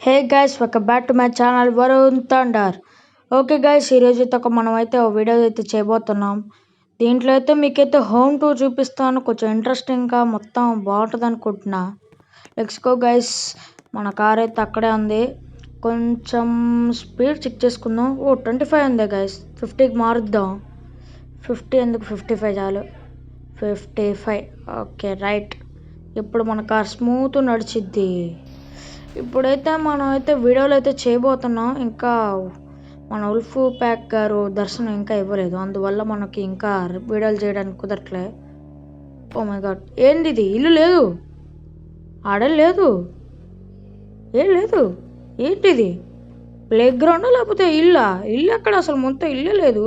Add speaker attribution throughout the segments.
Speaker 1: Hey guys, welcome back to my channel Varun thunder. Okay guys, ఈరోజు అయితే మనమైతే ఒక వీడియో అయితే చేయబోతున్నాం. దీంట్లో అయితే మీకైతే హోమ్ టూర్ చూపిస్తాను. కొంచెం ఇంట్రెస్టింగ్గా మొత్తం బాగుంటుంది అనుకుంటున్నా. Let's go guys. మన కార్ అయితే అక్కడే ఉంది. కొంచెం స్పీడ్ చెక్ చేసుకుందాం. 25 ఉంది గైస్. 50కి మారుద్దాం. 50 ఎందుకు, 55 చాలు. 55. Okay right. ఇప్పుడు మన కార్ స్మూత్ నడిచిద్ది. ఇప్పుడైతే మనం అయితే వీడియోలు అయితే చేయబోతున్నాం. ఇంకా మన ఉల్ఫ్ ప్యాక్ గారు దర్శనం ఇంకా ఇవ్వలేదు, అందువల్ల మనకి ఇంకా వీడియోలు చేయడానికి కుదరట్లే. ఓ మై గాడ్, ఏంది ఇది? ఇల్లు లేదు, ఆడ లేదు, ఏం లేదు. ఏంటిది? ప్లే గ్రౌండా లేకపోతే ఇల్లా? ఇల్లు ఎక్కడ? అసలు మొత్తం ఇల్లే లేదు.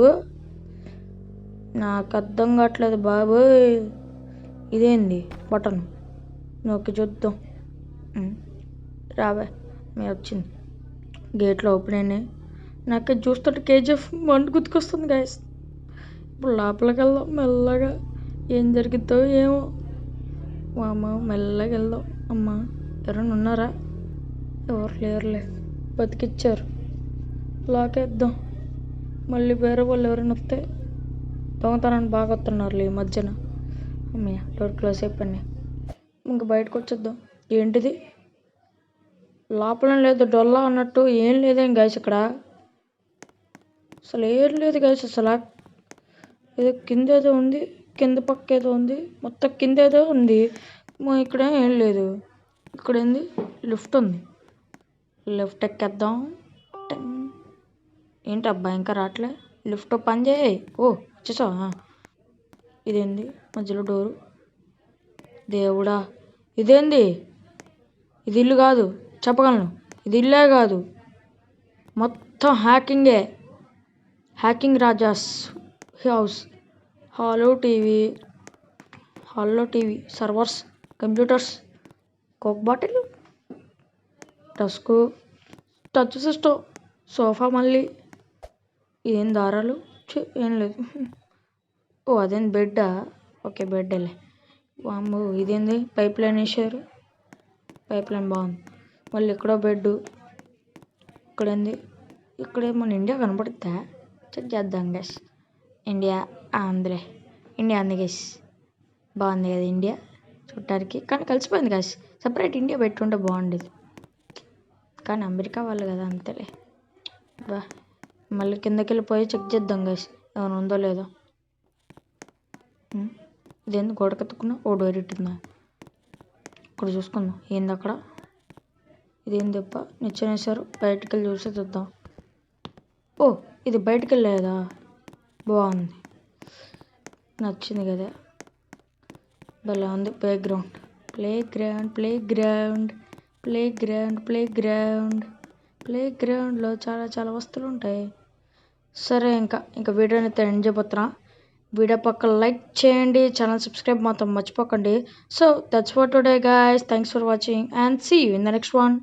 Speaker 1: నాకు అర్థం కావట్లేదు బాబోయ్. ఇదేంది బటన్? నొక్కి చూద్దాం. రావే, మేము వచ్చింది. గేట్లో ఓపెన్ అయినాయి. నాకు చూస్తుంటే కేజీఎఫ్ మంట గుర్తుకొస్తుంది గాయస్. ఇప్పుడు లోపలికి వెళ్దాం మెల్లగా. ఏం జరిగిద్దో ఏమో. అమ్మ మెల్లగా వెళ్దాం. అమ్మ ఎవరైనా ఉన్నారా? ఎవరు లేరులే, బతికిచ్చారు. లాకేద్దాం. మళ్ళీ వేరే వాళ్ళు ఎవరైనా వస్తే దొంగతనాన్ని బాగా వస్తున్నారు ఈ మధ్యన. అమ్మయ్య, డోర్ క్లోజ్ అయిపోయినాయి. ఇంక బయటకు వచ్చేద్దాం. ఏంటిది? లోపల లేదు, డొల్లా అన్నట్టు ఏం లేదేం గాయస్. ఇక్కడ అసలు ఏం లేదు గాయస్. అసలు ఏదో కింద ఏదో ఉంది, కింద పక్క ఏదో ఉంది, మొత్తం కింద ఏదో ఉంది. ఇక్కడ ఏం లేదు. ఇక్కడ ఏంది? లిఫ్ట్ ఉంది. లిఫ్ట్ ఎక్కేద్దాం. ఏంటి అబ్బా ఇంకా రావట్లే? లిఫ్ట్ పని చేయి. ఓ వచ్చేసావా? ఇదేంది మధ్యలో డోరు? దేవుడా, ఇదేంది? ఇది ఇల్లు కాదు, చెప్పగలను. ఇది ఇల్లే కాదు, మొత్తం హ్యాకింగే. Hacking Raja's house. హాలో TV, servers, computers, Coke bottle, డస్కు, టచ్ సిస్టమ్, సోఫా. మళ్ళీ ఇదేం దారాలు? ఏం లేదు. ఓ అదేంది బెడ్డా? ఓకే బెడ్డేలే. వామ్మో, ఇదేంది? పైప్ లైన్ వేసారు. పైప్ లైన్ బాగుంది. మళ్ళీ ఇక్కడో బెడ్. ఇక్కడేంది? ఇక్కడే మన ఇండియా కనపడుద్దా? చెక్ చేద్దాం గైస్. ఇండియా అందులే, ఇండియా ఉంది గైస్. బాగుంది కదా ఇండియా చూడటానికి, కానీ కలిసిపోయింది గైస్. సపరేట్ ఇండియా పెట్టుంటే బాగుండేది, కానీ అమెరికా వాళ్ళు కదా, అంతేలే. బా మళ్ళీ కిందకి వెళ్ళిపోయి చెక్ చేద్దాం గైస్, ఏమైనా ఉందో లేదో. ఇదేంది గోడ కత్తుకున్నా? ఓ డోర్ ఇట్టుందా? ఇక్కడ చూసుకుందాం. ఏంది అక్కడ? ఇదేం దెబ్బ? నిచ్చెనేసారు. బయటికి వెళ్ళి చూసి చూద్దాం. ఓ ఇది బయటికి వెళ్ళలేదా? బాగుంది, నచ్చింది కదా. భలే ఉంది. ప్లే గ్రౌండ్లో చాలా వస్తువులు ఉంటాయి. సరే, ఇంకా వీడియోని అయితే ఎండ్ చేయబోతున్నా. వీడియో పక్కన లైక్ చేయండి, ఛానల్ సబ్స్క్రైబ్ మాత్రం మర్చిపోకండి. So that's for today guys. Thanks for watching and see you in the next one.